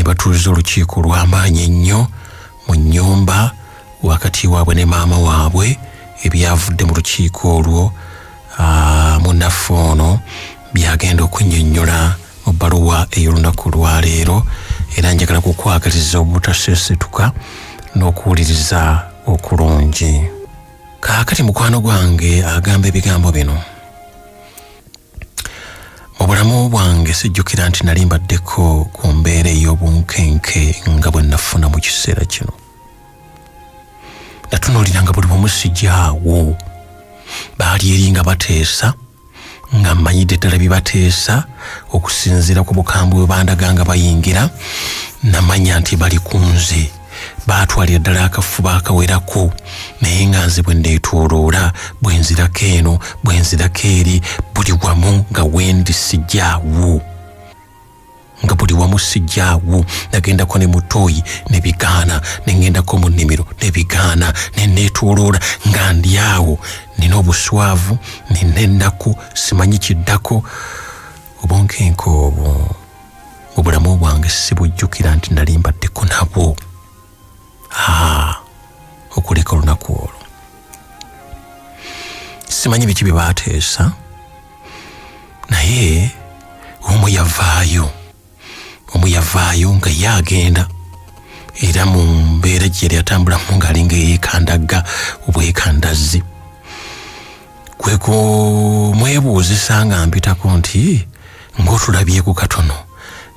batuuza olukiiko lw'amaanyi ennyo mu nnyumba wakati waabwe ne maama waabwe. Ebyavudde mu lukiiko olwo munnaffe ono byagenda okunnyonnyola mu bbaluwa ey'olunaku lwaleero, era njagala kukwagaliza obutaseesetuka n'okuwuliriza okulungi. Kaakati mukwano gwange agamba ebigambo bino: mu bulamu bwange sijjukira nti nali mbaddeko ku mbeera ey'obunkenke nga bwe nafuna mu kiseera kino. Natunuuliranga buli bumu sijjaawo. Baali eri nga bateesa, nga mmanyidde ddala bibateesa okusinziira ku bukambwe bwe bandaga nga bayingira. Namanya nti bali ku nze, baatwalira ddala akafuba akawerako, naye nga nze bwe ndeetooloola, bwe nzirako eno, bwe nzirako eri, buli wamu nga wendi sijjaawo. Nga buli wamu sijjaawo. Nagendako ne mutooyi ne bigaana, ne ngendako mu nnimiro ne bigaana, ne neetooloola nga ndi awo. Nina obuswavu, nina ennaku, simanyi kiddako. Obunkenke obwo mu bulamu bwange sibujjukira nti nali mbaddeko nabwo. Okuleka olunaku olwo simanyi biki bye baateesa, naye omu yavaayo nga ye agenda, era mu mbeera gye yali atambulamu ng'alinga eyeekandaga obwekandazzi. Kwe kumwebuuzisa nga mpitako nti ng'otulabyeko katono.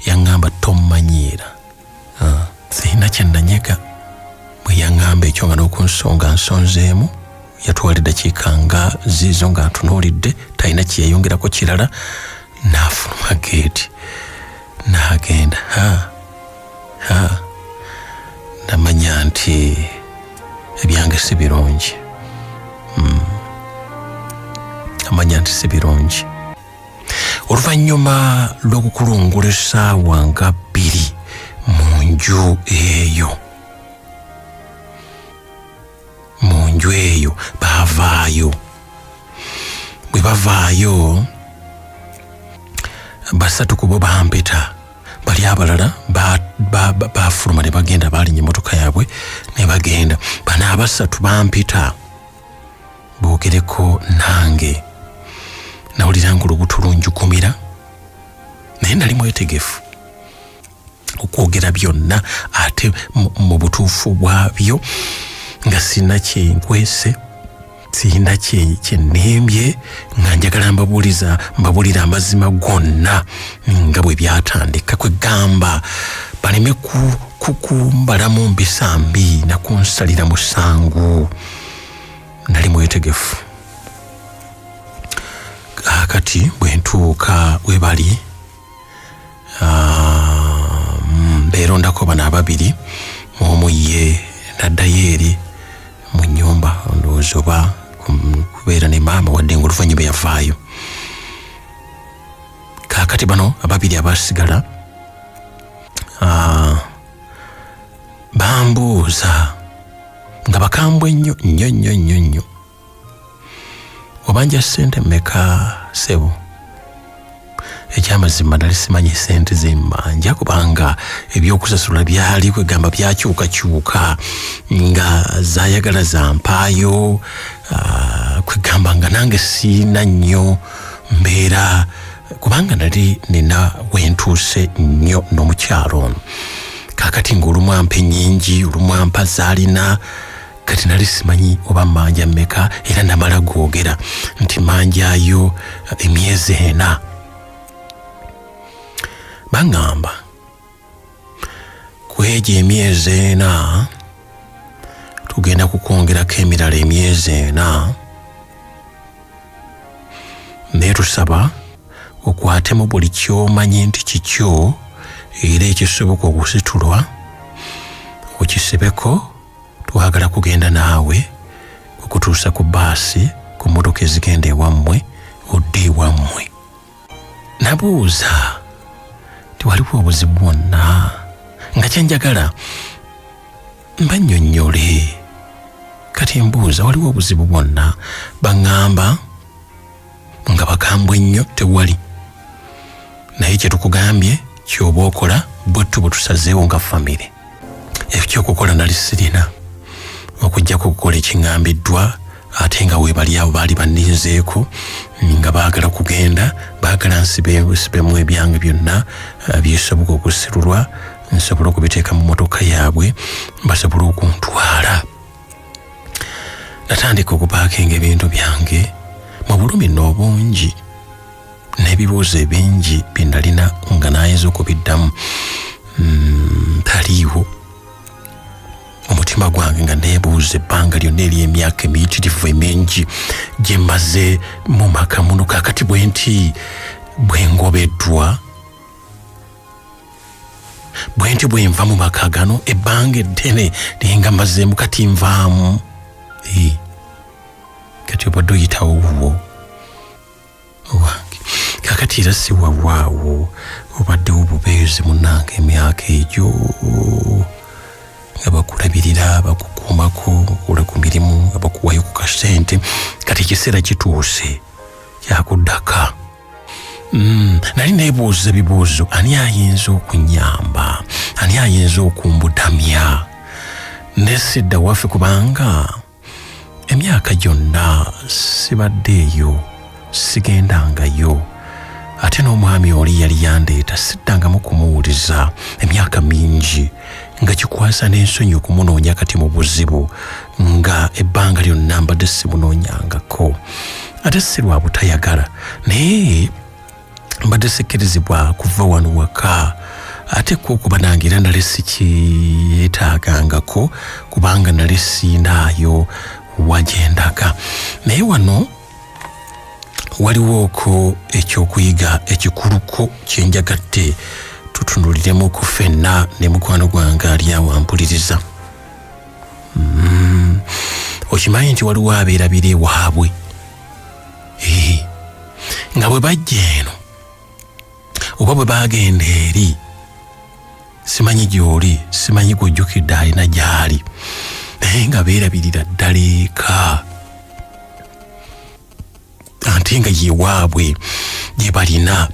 Yaŋŋamba tommanyiira. Sirina kye nanyega. Bwe yaŋŋamba ekyo nga n'okunsonga nsonzeemu, yatwala eddakiika nga ziizo nga ntunuulidde, talina kye yayongerako kirala. N'afuluma geeti n'agenda. Namanya nti ebyange si birungi. Namanya nti si birungi. Oluvannyuma lw'okukulungula essaawa nga 2 mu nju eyo, baavaayo. Bwe bavaayo, 3 ku bo bampita, bali abalala baafuluma ne bagenda, baalinya emmotoka yaabwe ne bagenda. Bano 3 bampita boogereko nange. Nawulira nga olubuto lunjukumira, naye nali mwetegefu okwogera byonna, ate mu butuufu bwabyo nga sirina kyenkwese, sirina kyenneembye, nga njagala mbabuulira amazima gonna nga bwe byatandika. Kwe gamba baleme kukumbalamu mbisa mbi na kunsalira musango. Nali mwetegefu. Kati bwe ntuuka we bali, beerondako bano 2, omu ye n'addayo eri mu nnyumba, ndowooza oba kubeera ne maama wadde nga oluvannyuma yavaayo. Kaakati bano 2 abaasigala bambuuza nga bakambwe nnyo. Obanja ssente mmeka ssebo? Ekyamazima nali simanyi ssente zemmanja, kubanga ebyokusasula byali kwegamba byakyukakyuka, nga zaayagala zampaayo. Kwegamba nga nange siina nnyo mbeera, kubanga nali nina wentuuse nnyo n'omukyalo ono. Kaakati ng'olumu ampa ennyingi, olumu ampa zaalina. Kati nali simanyi oba mmanja mmeka, era namala gwogera nti manjayo emyezi 4. Baŋŋamba kwegyo emyezi 4 tugenda kukwongerako emirala emyezi 4, naye tusaba okwatemu buli kyomanyi nti kikyo era ekisoboka okusitulwa okisibeko. Twagala kugenda naawe okutuusa ku baasi, ku mmotoka ezigenda ewammwe, odde ewammwe. Nabuuza tiwaliwo obuzibu bwonna, nga kyenjagala mbannyonnyole. Kati mbuuza waliwo obuzibu bwonna? Baŋŋamba nga bakambwe nnyo tewali, naye kye tukugambye kyoba okola bwettu bwe tusazeewo nga famire. Ekyokukola nali sirina okujjako okukola ekiŋŋambiddwa ate nga weebali abo baali banninzeeko nga baagala kugenda, baagala nsibemu ebyange byonna byesoboka okusirulwa, nsobole okubiteeka mu motoka yaabwe basobole okuntwala. Natandika okupaakinga ebintu byange mu bulumi n'obungi n'ebibuuzo ebingi bye nalina nga naayinza okubiddamu taliiwo. Omutima gwange nga neebuuza ebbanga lyonna ery'emyaka emiyitirivu emingi gye mmaze mu maka muno, kaakati bwe nti bwe ngobeddwa, bwe nti bwe nva mu maka gano ebbanga eddene naye nga mmazeemu kati nvaamu. Kati obadde oyitawo wuwo owange, kaakati era si wawaawo, obaddewo bubeezi munnange emyaka egyo nga bakulabirira, bakukuumako, okola ku mirimu, nga bakuwayo ku kasente. Kati ekiseera kituuse kyakuddaka. Nali neebuuza ebibuuzo, ani ayinza okunyamba, ani ayinza okumbudamya? Nesidda waffe kubanga emyaka gyonna sibaddeeyo, sigendangayo. Ate n'omwami oli yali yandeeta, siddangamu kumuwuliza emyaka mingi nga kikwasa n'ensonyi okumunoonya kati mu buzibu, nga ebbanga lyonna mbadde simunoonyangako. Ate si lwa butayagala, naye mbadde sikkirizibwa kuva wano waka. Ate kuba nange era nali sikyetaagangako kubanga nali sinaayo wagendaga. Naye wano waliwooko ekyokuyiga ekikuluko kye njagadde tutunuliremu ffenna ne mukwano gwange ali awo ampuliriza. Okimanyi nti waliwo abeerabira ewaabwe nga bwe bajja eno oba bwe baagenda eri, simanyi gy'oli, simanyi gw'ojjukidde alina gy'ali, naye nga beerabirira ddala eka ate nga yewaabwe gye balina,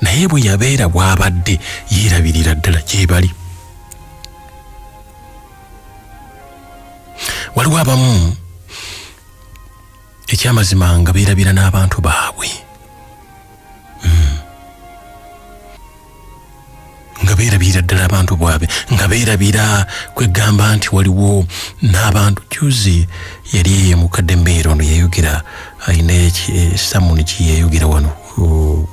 naye bwe yabeera bw'abadde yeerabirira ddala gye bali. Waliwo abamu ekyamazima nga beerabira n'abantu baabwe, nga beerabira ddala abantu bwabwe, nga beerabira kwegamba nti waliwo n'abantu. Juzi yali mukadde mbeera ono yayogera, alina samuni kye yayogera wano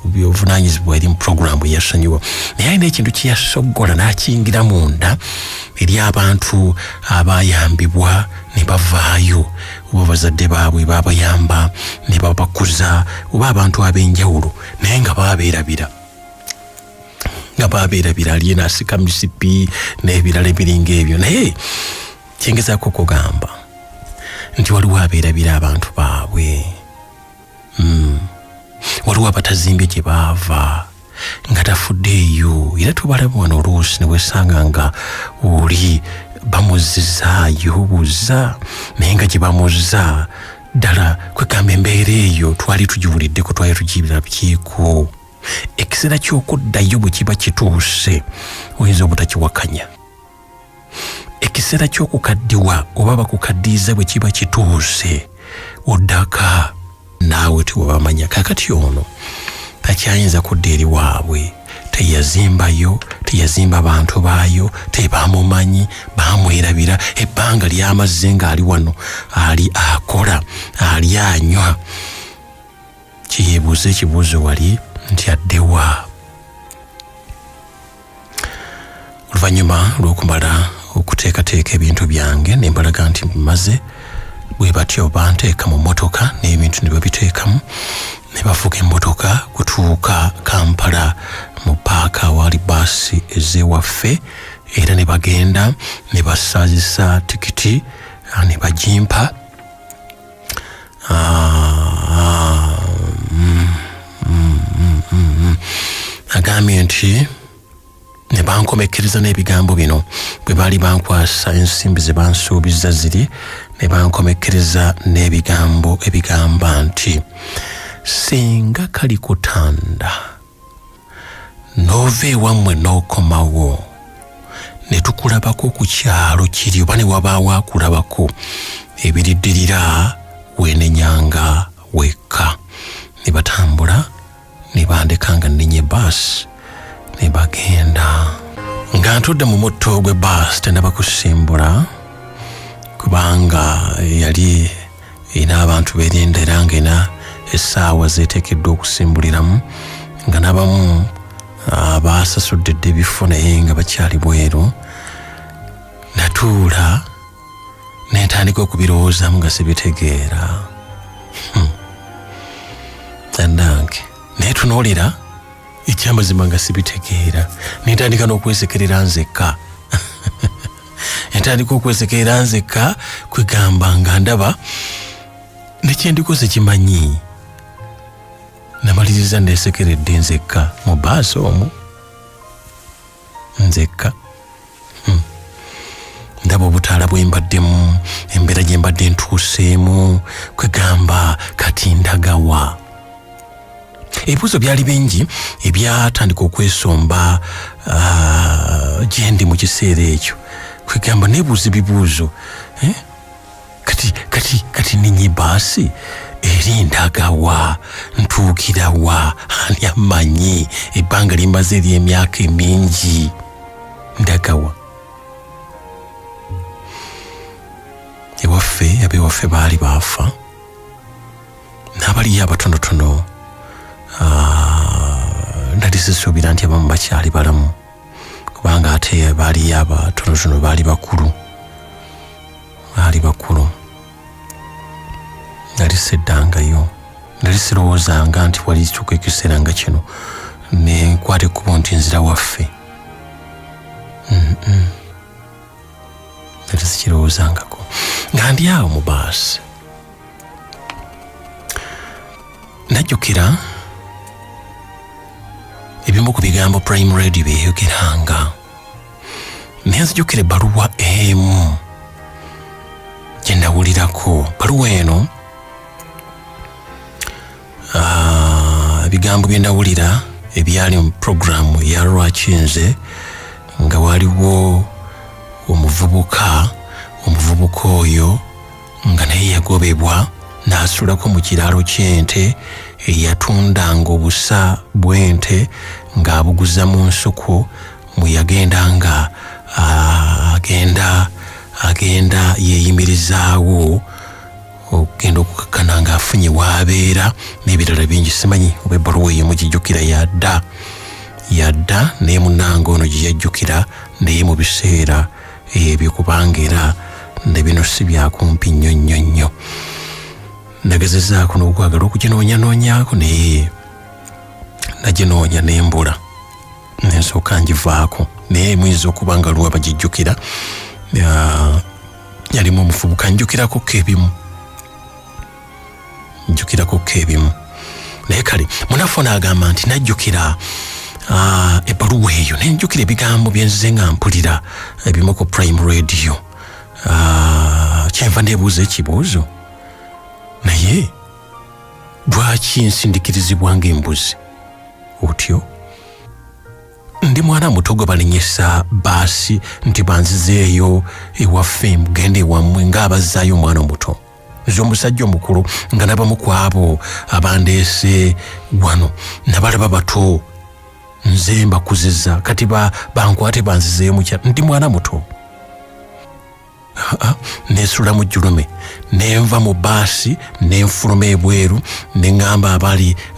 byobuvunanyizibwa eri mu programu eyasonyiwa, naye alina ekintu kye yasoggola n'akiyingira munda eri abantu abayambibwa ne bavaayo, oba bazadde baabwe babayamba ne babakuza, oba abantu ab'enjawulo, naye nga babeerabira aliye n'asika misipi n'ebirala ebiringa ebyo. Naye kyengezaako okugamba nti waliwo abeerabira abantu baabwe, waliwo abatazimbye gye baava nga tafuddeeyo, era tubalaba wano oluusi ne wesanga nga oli bamuzizaayo buza, naye nga gye bamuzza ddala kwegamba embeera eyo twali tugiwuliddeko, twali tugirabyeko. Ekiseera ky'okuddayo bwe kiba kituuse oyinza obutakiwakanya. Ekiseera ky'okukaddiwa oba bakukaddiiza bwe kiba kituuse oddaka naawe tiwabamanya. Kaakati ono takyayinza kudda eri waabwe, teyazimbayo, teyazimba bantu baayo, tebamumanyi, bamwerabira ebbanga ly'amazze ng'ali wano, ali akola, ali anywa. Kiyeebuuza ekibuuzo wali nti addewa. Oluvannyuma lw'okumala okuteekateeka ebintu byange ne mbalaga nti mmaze, bwe batyo banteeka mu mmotoka n'ebintu ne babiteekamu ne bafuga emmotoka kutuuka Kampala mu paaka awali baasi ez'ewaffe, era ne bagenda ne basaazisa tikiti ne bagimpa. Agambye nti ne bankomekereza n'ebigambo bino bwe baali bankwasa ensimbi ze bansuubiza ziri, ne bankomekereza n'ebigambo ebigamba nti singa kali kutanda n'ova ewammwe n'okomawo ne tukulabako ku kyalo kiri oba ne wabaawo akulabako ebiriddirira weenenyanga wekka. Ne batambula ne bandeka nga nnenye baasi ne bagenda. Nga ntudde mu mutto gw'ebbaasi tennaba kusimbula kubanga yali erina abantu beerinda era ng'erina essaawa zeeteekeddwa okusimbuliramu nga n'abamu baasasudde ebifo naye nga bakyali bweru. Natuula ne ntandika okubirowoozamu nga sibitegeera. Annange naye tunoolera ekyamazima nga sibitegeera. Ne ntandika n'okwesekerera nzekka. Entandika okwesekerera nzekka kwegamba nga ndaba nekyendikoze kimanyi. Namaliriza neesekeredde nzekka mu baasi omwo nzekka. Ndaba obutaala bwe mbaddemu, embeera gye mbadde ntuuseemu, kwegamba kati ndagawa. Ebibuuzo byali bingi ebyatandika okwesomba gye ndi mu kiseera ekyo. Kwegamba neebuuza ebibuuzo. Kati nnenye baasi eri ndagawa, ntuukirawa, ani amanyi ebbanga limbaze ery'emyaka emingi ndagawa. Abewaffe baali baafa, n'abaliyo abatonotono nali sisuubira nti abamu bakyali balamu kubanga ate baaliyo abatonotono baali bakulu. Nali seddangayo, nali sirowoozanga nti wali kituuka ekiseera nga kino ne nkwata ekkubo nti nzira waffe. Nali sikirowoozangako nga ndi awo mu baasi. Najjukira ebimu ku bigambo Prime Radio byeyogeranga. Naye nzijjukira ebbaluwa emu gye nawulirako. Bbaluwa eno ebigambo bye nawulira ebyali mu puroguramu eya Lwakinze nga waliwo omuvubuka oyo nga naye yagobebwa n'asulako mu kiraalo ky'ente eyatundanga obusa bw'ente ng'abuguza mu nsuku mwe yagenda agenda yeeyimirizaawo okugenda okukakkana ng'afunye w'abeera n'ebirala bingi. Simanyi oba ebbaluwa eyo mugijjukira yadda naye munnange ono gye yajjukira naye mu biseera ebyo kubanga era ne bino si byakumpi nnyo. Nagezezaako n'okwagala okuginoonya naye naginoonya nembula nensooka ngivaako. Naye muyinza okuba nga luwa bagijjukira. Yalimu omufubuka njukirako keebimu naye kale munafu n'agamba nti najjukira ebbaluwa eyo nenjukira ebigambo byenzize nga mpulira ebimu ku Prime Radio. Kyenva neebuuza ekibuuzo, naye lwaki nsindikirizibwa ng'embuzi otyo? Ndi mwana muto gwe balenyesa baasi nti banzizeeyo ewaffe mugende ewammwe ng'abazzaayo omwana omuto. Nze omusajja omukulu nga nabamu ku abo abandeese wano nabalaba bato, nze mbakuzizza kati bankwate banzizeeyo mu kyalo. Ndi mwana muto. Neesula mu jjulume nenva mu baasi nenfuluma ebweru neŋŋamba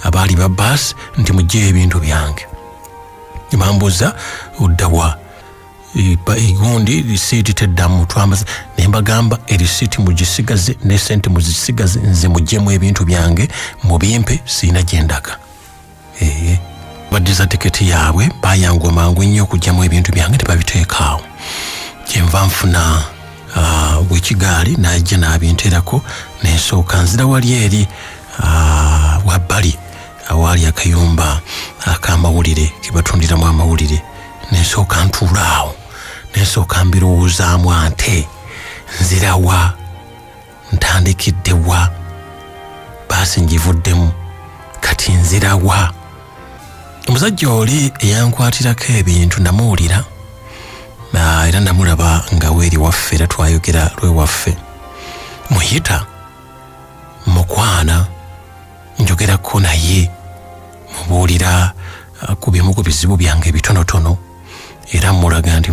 abaali ba baasi nti mugyeyo ebintu byange. Bambuuza oddawa egundi risiiti teddamu twambaza ne mbagamba erisiiti mugisigaze ne ssente muzisigaze nze muggyemu ebintu byange mubimpe siina gye ndaga. Baddiza tiketi yaabwe bayanguwa mangu nnyo okuggyamu ebintu byange tebabiteekaawo. Kyenva nfuna w'ekigaali n'ajja n'abinteerako nensooka nzira wali eri wabbali awaali akayumba ak'amawulire ke batundiramu amawulire. Nensooka ntuulaawo nensooka mbirowoozaamu ante nzirawa, ntandikiddewa, baasi ngivuddemu kati nzirawa. Omusajja oli eyankwatirako ebintu namuwulira era namulaba nga weeri waffe era twayogera lwewaffe. Muyita, mukwana, njogerako naye, mubuulira ku bimu ku bizibu byange ebitonotono era mulaga nti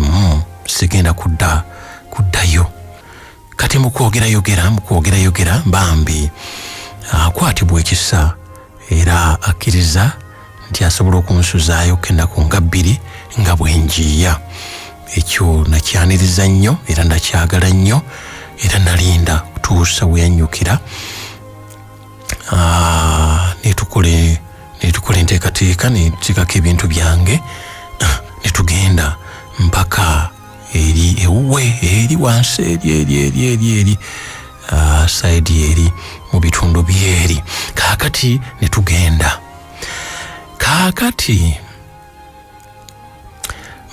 sigenda kuddayo. Kati mukwogera bambi akwatibwa ekisa era akkiriza nti asobola okunsuzaayo ennaku nga 2 nga bwenjiya. Ekyo nakyaniriza nnyo era nakyagala nnyo era nalinda kutuusa we yannyukira netukole enteekateeka netuteekako ebintu byange netugenda mpaka eri ewuwe eri wansi eri saidi eri mu bitundu byeri. Kaakati netugenda. Kaakati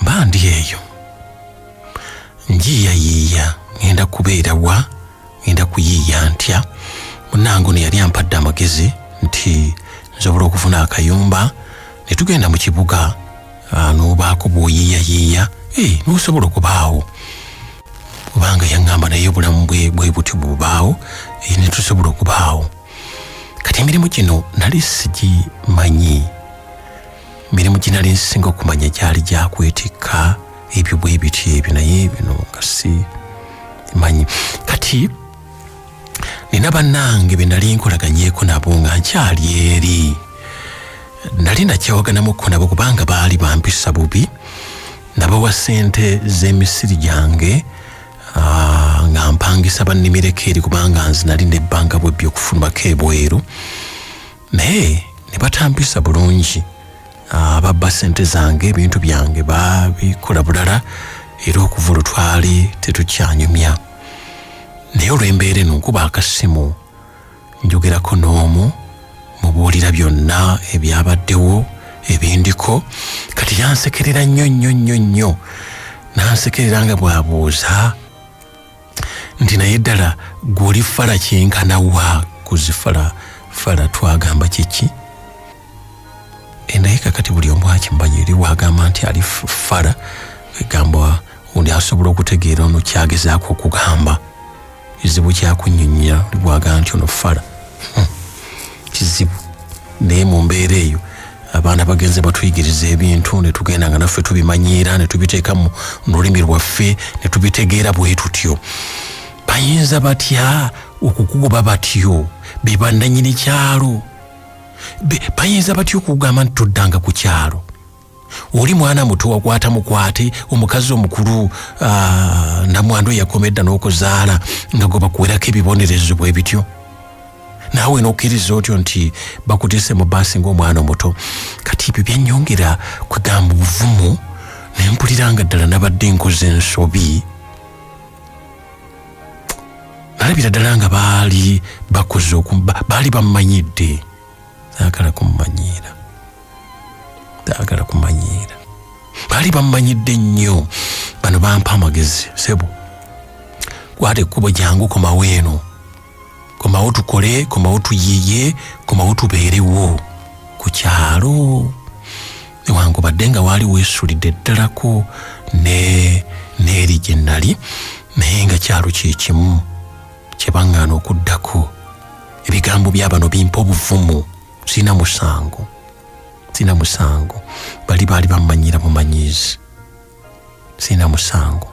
mba ndi eyo njiyayiiya ngenda kubeera wa, ngenda kuyiiya ntya. Munange ono yali ampadde amagezi nti nsobola okufuna akayumba netugenda mu kibuga n'obaako bw'oyiiyayiiya n'osobola okubaawo. Kubanga yaŋŋamba naye obulamu bwe buti bubaawo netusobola okubaawo. Kati emirimu gino nali sigimanyi. Emirimu gye nali nsinga okumanya gyali gyakwetikka ebyo bwe biti ebyo, naye bino nga simanyi. Kati nina bannange be nali nkolaganyeeko nabo nga nkyali eri. Nali nakyawaganamuko nabo kubanga baali bampisa bubi. Nabawa ssente z'emisiri gyange nga mpangisa bannimireko eri kubanga nze nali nebbanga bwebbi okufulumako ebweru. Naye ne batampisa bulungi. Babba ssente zange, ebintu byange babikola bulala era okuva olwo twali tetukyanyumya. Naye olw'embeera eno nkuba akasimu njogerako n'omu mubuulira byonna ebyabaddewo ebindiko. Kati yansekerera nnyo nansekerera nga bw'abuuza nti naye ddala gw'oli fala kyenkana wa kuzifala twagamba kiki? Naye kakati buli omu akimumanyi eri wagamba nti ali fala egamba oli asobola okutegeera ono kyagezaako okugamba. Kizibu kyakunnyonnyola oli bwagamba nti ono fala kizibu. Naye mu mbeera eyo abaana bagenze batuyigiriza ebintu ne tugenda nga naffe tubimanyiira ne tubiteeka mu lulimi lwaffe ne tubitegeera bwe tutyo. Bayinza batya okukugoba batyo be bannannyini kyalo? Bayinza batya okugamba nti toddanga ku kyalo? Oli mwana muto wakwata mukwate, omukazi omukulu namwandu yakomedda n'okuzaala nga gwe bakuwerako ebibonerezo bwe bityo. Naawe n'okkiriza otyo nti bakutise mu baasi ng'omwana omuto. Kati ebyo byannyongera kugamba obuvumu ne mpulira nga ddala nabadde nkoze ensobi. Nalabira ddala nga baali bakoze baali bammanyidde. Saagala kumanyiira. Baali bammanyidde nnyo. Bano bampa amagezi. Sebo, kwata ekkubo jangu komawo eno. Komawo tukole, komawo tuyiiye, komawo tubeerewo ku kyalo. Ewange badde nga waali weesulidde ddalako n'eri gye nnali, naye nga kyalo kye kimu kye baŋŋaana okuddako. Ebigambo by'abano bimpa obuvumu. Sina musango. Baali bammanyiira bumanyiizi. Sina musango.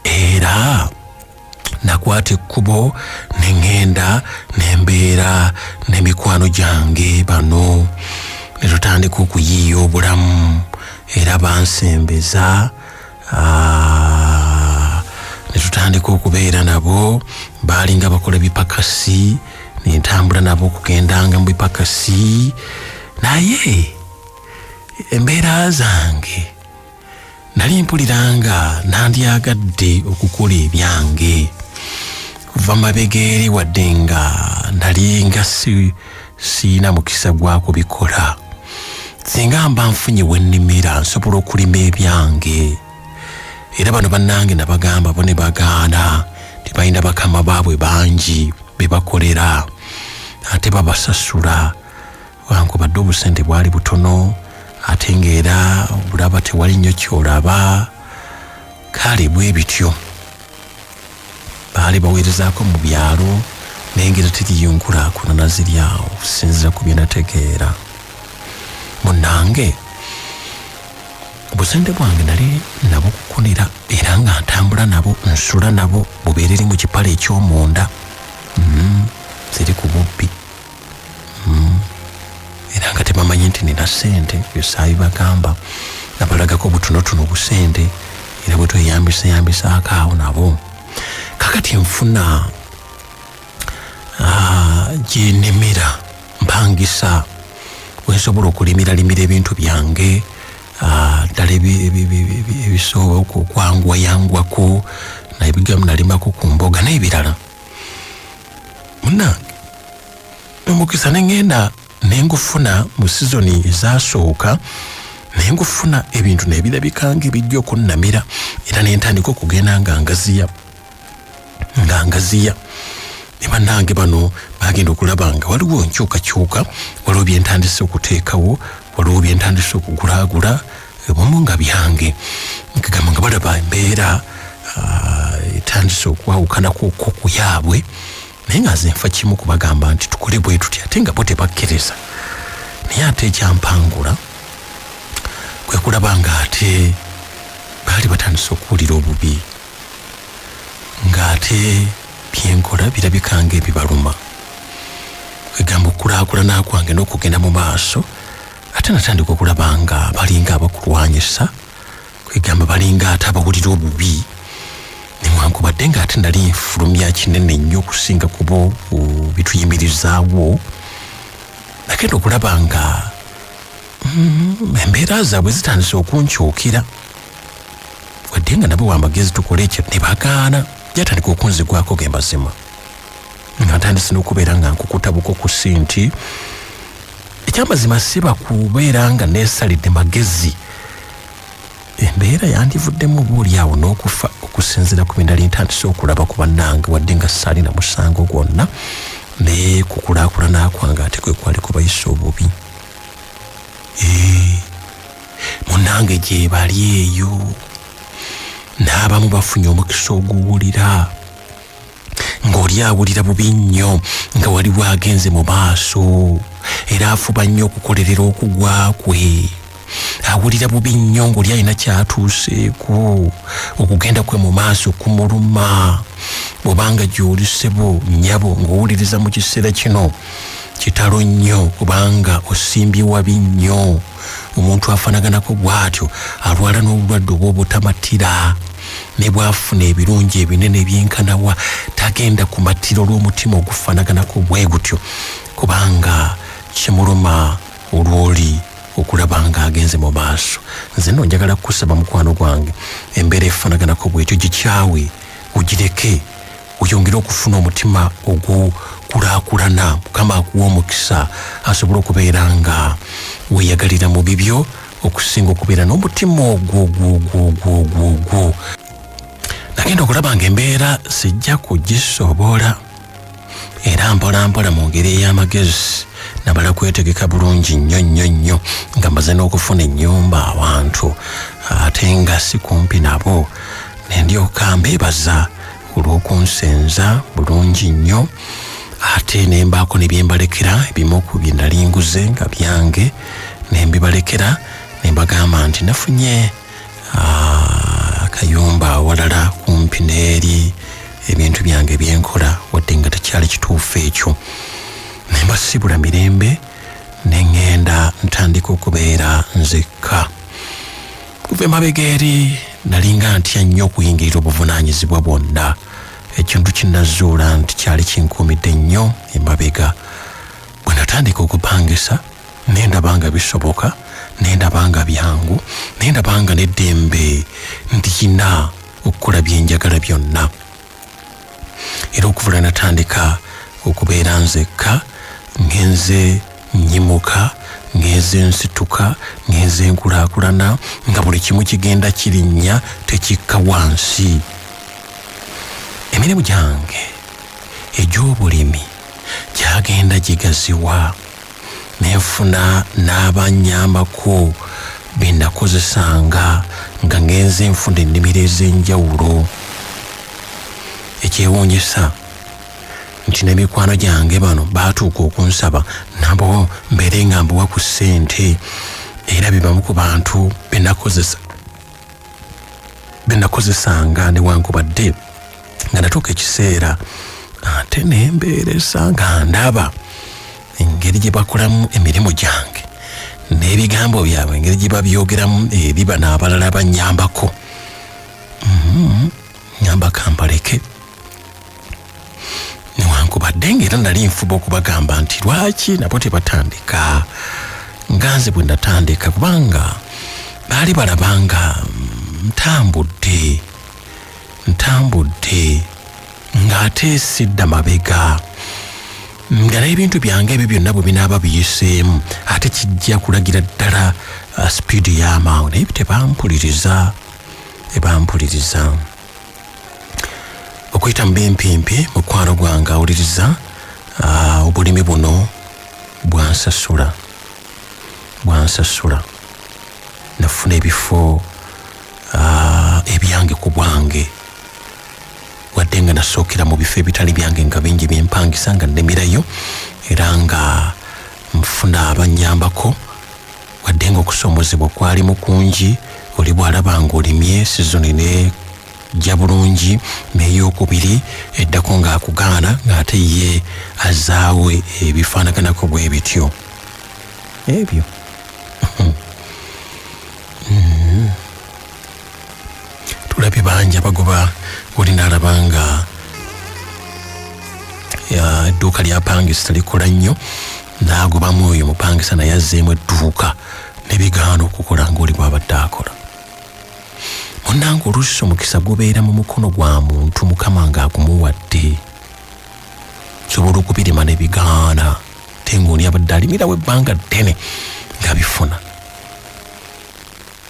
Era nakwata ekkubo ne ŋŋenda ne mbeera n'emikwano gyange bano ne tutandika okuyiiya obulamu era bansembeza. Ne tutandika okubeera nabo. Baali nga bakola bipakasi ne ntambula nabo okugendanga mu bipakasi. Naye embeera zange nali mpuliranga nandyagadde okukola ebyange. Kuva mabega eri wadde nga nali nga siina mukisa gwa kubikola. Singa mba nfunye we nnimira nsobola okulima ebyange. Era bano bannange nabagamba bo ne bagaana tebalina bakama baabwe bangi be bakolera ate babasasula. Wange badde obusente bwali butono ate ng'era olaba tewali nnyo kyolaba. Kale bwe bityo baali baweerezaako mu byalo n'engeri teriyunkulaakulana ziri awo okusinziira ku bye nategeera. Munnange obusente bwange nali nabo kukunira era nga ntambula nabo nsula nabo bubeera eri mu kipale eky'omunda ziri ku bubbi era nga tebamanyi nti nina ssente. Yosaayi bagamba nabalagako butonotono busente era bwe tweyambisaako awo nabo. Kakati nfuna gyenemera mpangisa wensobola okulimiralimira ebintu byange ddala ebisobola okwangwayangwako nayebigamu nalimako ku mboga n'ebirala. Munnange omukisa nengenda nengufuna mu sizoni ezasooka nengufuna ebintu nebirabikanga ebijja okunnamira era nentandika okugenda nga ngaziya ne bannange bano bagenda okulaba nga waliwo nkyukakyuka, waliwo byentandise okuteekawo, waliwo byentandise okugulaagula omu nga byange nkagamba nga balaba embeera etandise okwawukanako ku yaabwe, naye nga nze nfa kimu kubagamba nti tukole bwe tuti ate nga bo tebakkiriza. Naye ate ekyampangula kwe kulaba nga ate baali batandise okuwulira obubi ng'ate byenkola birabikanga ebibaluma. Kwegamba okulaakulana kwange n'okugenda mu maaso ate natandika okulaba nga balinga abakulwanyisa, kwegamba balinga ate abawulira obubi newankubadde ng'ate nali nfulumya kinene nnyo okusinga ku bo bituyimirizaawo. Nagenda okulaba nga embeera zaabwe zitandise okunkyukira wadde nga nabo wamagezi tukole ekyo ne bagaana. Yatandika okunzigwako ge mazima nga ntandise n'okubeera nga nkukuta buko ku ssinti. Ekyamazima siba kubeera nga neesalidde magezi, embeera yandivuddemu obaolyawo n'okufa okusinziira ku bye nali ntandise okulaba ku bannange wadde nga saalina musango gwonna, naye kukulaakulana kwange ate kwe kwali kubayisa obubi. Munnange gye bali eyo n'abamu bafunye omukisa oguwulira ng'oli awulira bubi nnyo nga waliwo agenze mu maaso era afuba nnyo okukolerera okugwa kwe. Awulira bubi nnyo ng'oli alina kyatuuseeko okugenda kwe mu maaso kumuluma. Bw'obanga gy'olisebo nnyabo ng'owuliriza mu kiseera kino kitalo nnyo kubanga osimbye wabi nnyo. Omuntu afanaganako bw'atyo alwala n'obulwadde obw'obutamatira, ne bw'afuna ebirungi ebinene ebyenkanawa tagenda kumatira olw'omutima ogufanaganako bwe gutyo kubanga kimuluma olw'oli okulaba nga agenze mu maaso. Nze nno njagala kukusaba mukwano gwange embeera efanaganako bwetyo gikyawe, ugireke, oyongere okufuna omutima ogukulaakulana. Mukama akuwa omukisa asobole okubeera nga weeyagalira mu bibyo okusinga okubeera n'omutima ogwo. Nagenda okulaba nga embeera sijja kugisobola era mpolampola mu ngeri ey'amagezi nabala kwetegeka bulungi nnyo nga mbaze n'okufuna ennyumba awantu ate nga si kumpi nabo. Nendyoka mbeebaza olw'okunsenza bulungi nnyo ate nembaako ne byembalekera ebimu ku bye nali nguze nga byange nembibalekera nembagamba nti nafunye akayumba awalala kumpi n'eri ebintu byange byenkola wadde nga tekyali kituufu ekyo. Nembasibula mirembe neŋŋenda ntandika okubeera nzekka. Kuva emabega eri nalinga ntya nnyo okuyingirira obuvunaanyizibwa bwonna. Ekintu kinnazuula nti kyali kinkuumidde nnyo emabega. Bwe natandika okupangisa nendaba nga bisoboka, nendaba nga byangu, nendaba nga n'eddembe ndiyina okukola bye njagala byonna. Era okuva natandika okubeera nzekka, ngenze nnyimuka, ngenze nsituka, ngenze nkulaakulana, nga buli kimu kigenda kirinnya tekikka wansi. Emirimu gyange egy'obulimi gyagenda gigaziwa, nenfuna n'abanyambako bye nakozesanga nga ngenze nfunda ennimiro ez'enjawulo. Ekyewuunyisa nti n'emikwano gyange bano baatuuka okunsaba nabo mbeere nga mbuwa ku ssente, era bibamu ku bantu be nakozesanga newankubadde nga natuuka ekiseera ate nembeeresa nga ndaba engeri gye bakolamu emirimu gyange n'ebigambo byabwe engeri gye babyogeramu eri bano abalala bannyambako. Nyamba kambaleke newankubadde ng'era nali nfuba okubagamba nti lwaki nabo tebatandika nga nze bwe natandika, kubanga baali balabanga ntambudde ng'ate sidda mabega, nga n'ebintu byange ebyo byonna bwe binaaba biyiseemu ate kijja kulagira ddala sipiidi y'amaawo, naye tebampuliriza. Okuyita mu bempimpi mukwano gwange awuliriza, obulimi buno bwansasula. Nafuna ebifo ebyange ku bwange, wadde nga nasookera mu bifo ebitali byange nga bingi byempangisa nga nnemirayo, era nga nfuna abannyambako, wadde nga okusoomozebwa kwalimu kungi. Oli bw'alaba ng'olimye sizoni nejja bulungi, n'eyokubiri eddako ng'akugaana ng'ate ye azaawe ebifaanaganako bwe bityo ebyo. Tulabye bangi abagoba, oli n'alaba nga edduuka lyapangisa talikola nnyo, n'agobamu oyo mupangisa naye azzeemu edduuka n'ebigaana okukola ng'oli bw'abadde akola. Munnange oluusi omukisa gubeera mu mukono gwa muntu Mukama ng'agumuwadde, sobola okubirima n'ebigaana te ng'oli abadde alimirawo ebbanga ddene ng'abifuna.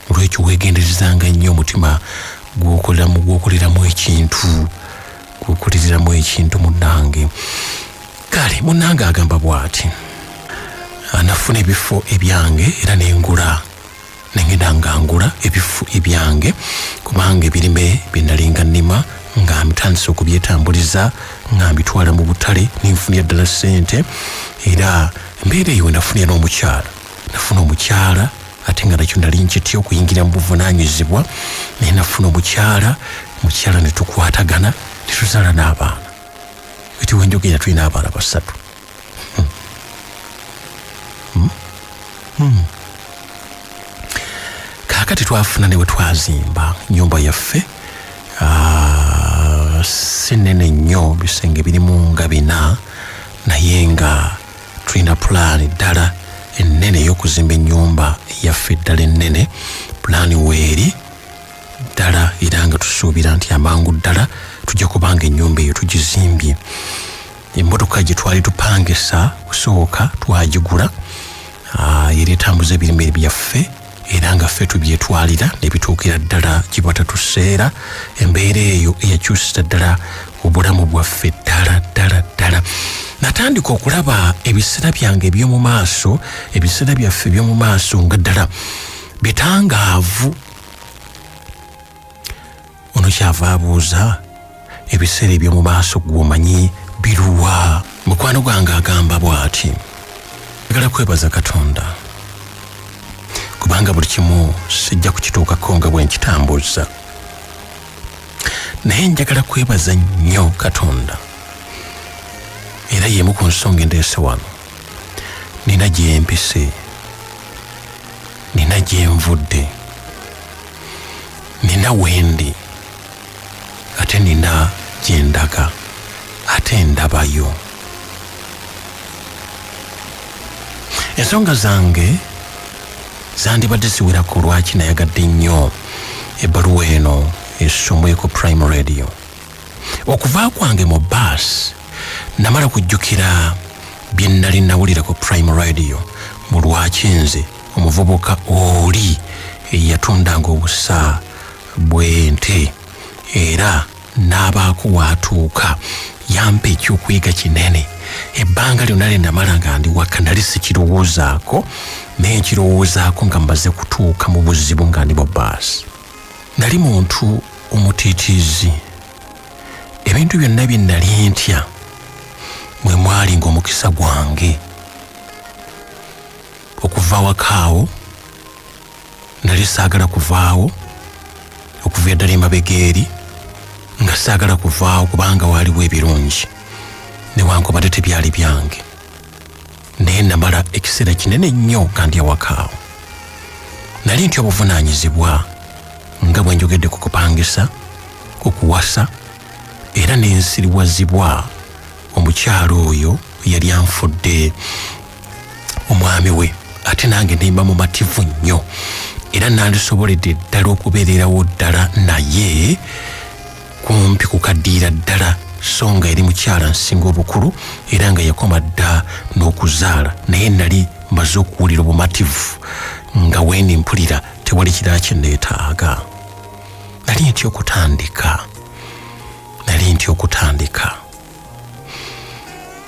Olwekyo weegenderezanga nnyo omutima gw'okoleramu ekintu munnange. Kale munnange agamba bw'ati, nafuna ebifo ebyange era nengula, nengenda nga ngula ebifo ebyange, kubanga ebirime bye nalinga nnima nga ntandise okubyetambuliza nga mbitwala mu butale ninfunira ddala ssente, era embeera eyo nafunira n'omukyala. Nafuna omukyala ate nga nakyo nali nkitya okuyingira mu buvunaanyizibwa, naye nafuna omukyala ne tukwatagana ne tuzaala n'abaana. Eti wenjogera tulina abaana 3. Kaakati twafuna ne we twazimba nnyumba yaffe, si nnene nnyo, bisenge birimu nga 4, naye nga tulina pulaani ddala ennene ey'okuzimba ennyumba yaffe ddala ennene. Pulaani weeri ddala, era nga tusuubira nti amangu ddala tujja kubanga ennyumba eyo tugizimbye. Emmotoka gye twali tupangisa kusooka twagigula, era etambuza ebirime byaffe, era nga ffe tubyetwalira ne bituukira ddala gye batatuseera. Embeera eyo eyakyusisa ddala obulamu bwaffe ddala. Natandika okulaba ebiseera byange eby'omu maaso, ebiseera byaffe eby'omu maaso nga ddala bitangaavu. Ono kyava abuuza, ebiseera eby'omu maaso gw'omanyi biruwa? Mukwano gwange agamba bw'ati, njagala kwebaza Katonda kubanga buli kimu sijja kukituukako nga bwe nkitambuza, naye njagala kwebaza nnyo Katonda, era y'emu ku nsonga endeese wano. Nina gye mpise, nina gye nvudde, nina wendi, ate nina gye ndaga, ate ndabayo. Ensonga zange zandibadde ziwerako, lwaki nayagadde nnyo ebbaluwa eno esomwe ku Prime Radio. Okuva kwange mu baasi namala kujjukira bye nnali nawulira ku Prime Radio mu lwaki nze omuvubuka oli eyatundanga obusa bw'ente, era n'abaako waatuuka yampa ekyokuyiga kinene ebbanga lyonna lye namala nga ndi waka nali sikirowoozaako naye nkirowoozaako nga mbaze kutuuka mu buzibu nga ndi mu bbaasi. Nali muntu omutiitiizi, ebintu byonna bye nali ntya mwe mwali ng'omukisa gwange. Okuva wakaawo nali saagala kuvaawo, okuva eddala emabega eri nga saagala kuvaawo kubanga waaliwo ebirungi newankubadde tebyali byange. Naye namala ekiseera kinene nnyo nga ndi awakaawo. Nali ntya obuvunaanyizibwa nga bwe njogedde ku kupangisa, ku kuwasa era n'ensiriwazibwa omukyalo oyo yali anfudde omwami we, ate nange nemba mu mativu nnyo era nandisoboledde ddala okubeererawo ddala naye kumpi kukaddiira ddala, so nga eri mukyala nsinga obukulu era nga yakoma dda n'okuzaala, naye nali mbaze okuwulira obumativu nga wendi mpulira tewali kirala kye neetaaga. Nali ntya okutandika.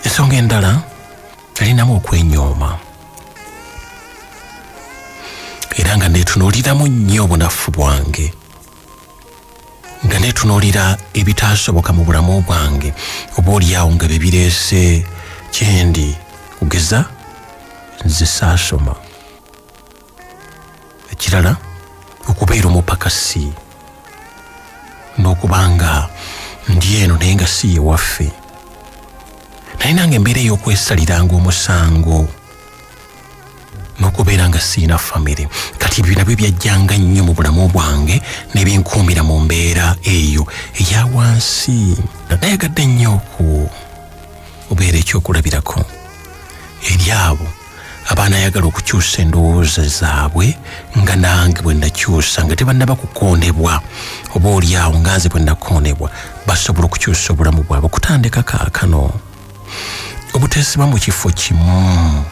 Ensonga endala nalinamu okwenyooma era nga neetunuuliramu nnyo obunafu bwange, nga neetunuulira ebitaasoboka mu bulamu bwange oba oliawo nga bebireese kyendi kugeza nze saasoma. Ekirala okubeera omupakasi n'okubanga ndi eno naye nga si ye waffe. Naye nange embeera ey'okwesaliranga omusango n'okubeera nga siina famire. Kati ebyo nabyo byajjanga nnyo mu bulamu bwange n'ebinkuumira mu mbeera eyo eya wansi. Nayagadde nnyo okubeera ekyokulabirako eri abo abaanayagala okukyusa endowooza zaabwe nga nange bwe nakyusa nga tebannaba kukondebwa, oba oliawo nga nze bwe nakondebwa basobola okukyusa obulamu bwabwe. Okutandika kaakano obuteesiba mu kifo kimu,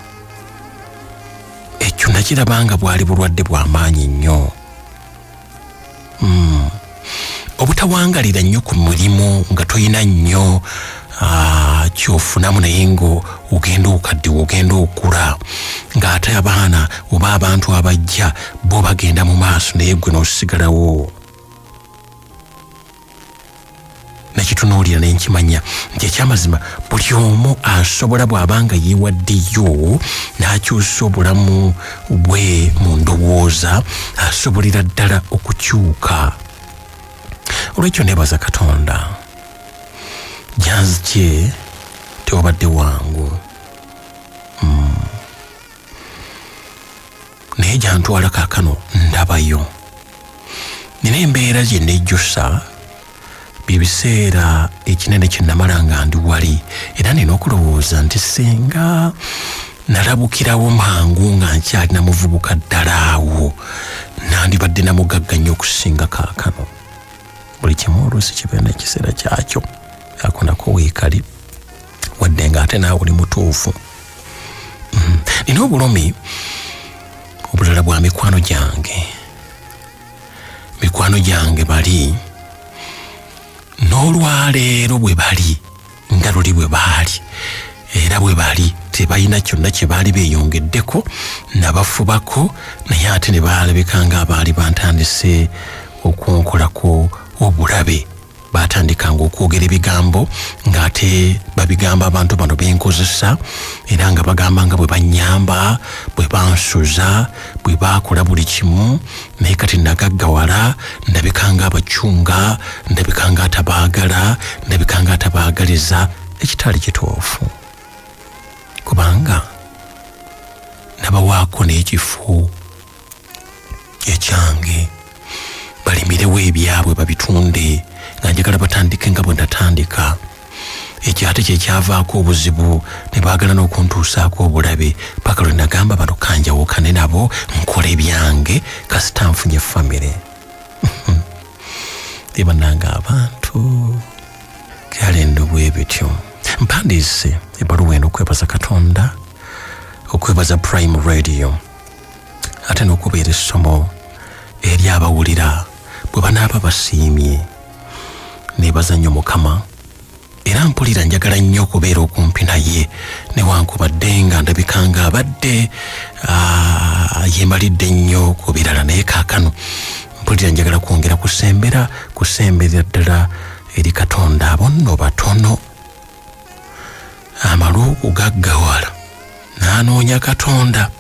ekyo nakirabanga bwali bulwadde bw'amaanyi nnyo. Obutawangalira nnyo ku mulimu nga toyina nnyo kyofunamu naye ngo ogenda okaddiwa, ogenda okula, ng'ate abaana oba abantu abajja bo bagenda mu maaso naye gwe n'osigalawo. Nakitunuulira ne nkimanya nti ekyamazima buli omu asobola bw'abanga yeewaddeyo n'akyusa obulamu bwe mu ndowooza asobolera ddala okukyuka. Olwekyo neebaza Katonda, janzije tewabadde wangu, naye gyantwala kaakano ndabayo. Nina embeera gye nejjusa bibiseera ekinene kye namala nga ndi wali, era nina okulowooza nti singa nalabukirawo mangu nga nkyalina muvubuka ddala awo nandibadde namugagga nnyo okusinga kaakano. Buli kimu oluusi kibeera n'ekiseera kyakyo, akonako weekali wadde nga ate naawe oli mutuufu. Nina obulumi obulala bwa mikwano gyange bali n'olwaleero bwe bali nga luli bwe baali era bwe bali tebalina kyonna kye baali beeyongeddeko nabafubako, naye ate ne balabika nga abaali bantandise okunkolako obulabe. Batandikanga okwogera ebigambo ng'ate babigamba abantu bano benkozesa era nga bagamba nga bwe banyamba, bwe bansuza, bwe bakola buli kimu, naye kati nagaggawala ndabikanga abacunga, ndabikanga atabaagala, ndabikanga atabaagaliza, ekitali kituufu kubanga nabawaako n'ekifo ekyange balimirewo ebyabwe babitunde nga njagala batandike nga bwe natandika. Ekyo ate kyekyavaako obuzibu ne baagala n'okuntuusaako obulabe paka lwe nagamba bano kanjawukane nabo nkola ebyange kasita nfunye famire. Ebannanga abantu kyalendo bwe bityo. Mpandiise ebbaluwa eno okwebaza Katonda, okwebaza Prime Radio, ate n'okubeera essomo eri abawulira bwe banaaba basiimye. Neebaza nnyo Mukama era mpulira njagala nnyo okubeera okumpi naye newankubadde nga ndabikanga abadde yembalidde nnyo ku birala, naye kaakano mpulira njagala kwongera kusemberera ddala eri Katonda abo nno batono amala okugaggawala n'anoonya Katonda.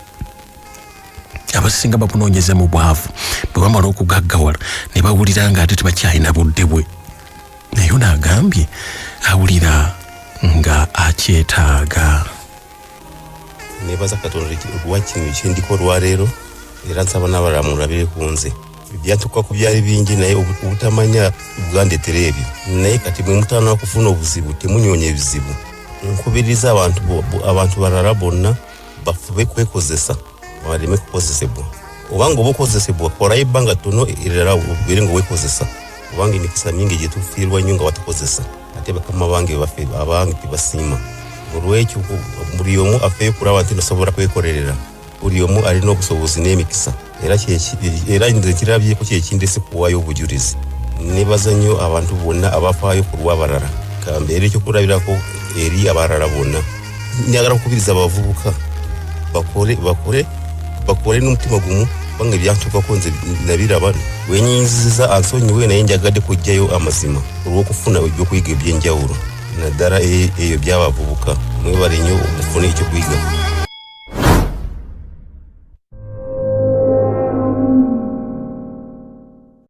Abasinga babunoonyeza mu bwavu, bwe bamala okugaggawala ne bawulira nga ate tebakyalina budde bwe, naye n'agambye awulira nga akyetaaga. Nebaza Katonda olwa kino kyendiko olwaleero, era nsaba n'abalala mulabire ku nze. Byatuuka ku byali bingi naye obutamanya bwandeetera ebyo, naye kati bwe mutaana kufuna obuzibu temunyoonya ebizibu. Nkubiriza abantu balala bonna bafube kwekozesa baleme kukozesebwa. Obanga oba okozesebwa kolayo ebbanga ttono era obeere nga weekozesa, obanga emikisa mingi gye tufiirwa nnyo nga batakozesa, ate bakama bange baffe abange tebasiima. Olw'ekyo buli omu afeeyo kulaba nti nosobola kwekolerera, buli omu alina obusobozi n'emikisa, era nze kirabyeko kyekindese kuwaayo obujulizi. Nebaza nnyo abantu bonna abafaayo ku lw'abalala, kambeera ekyokulabirako eri abalala bonna. Njagala okukubiriza abavubuka bakole n'omutima gumu, kubanga ebyantukako nze nabiraba. Wenyinziza ansonyiwe naye njagadde kujjayo amazima olw'okufuna ebyokuyiga eby'enjawulo, naddala eyo by'abavubuka. Mwebale nnyo okufuna ekyokuyiga.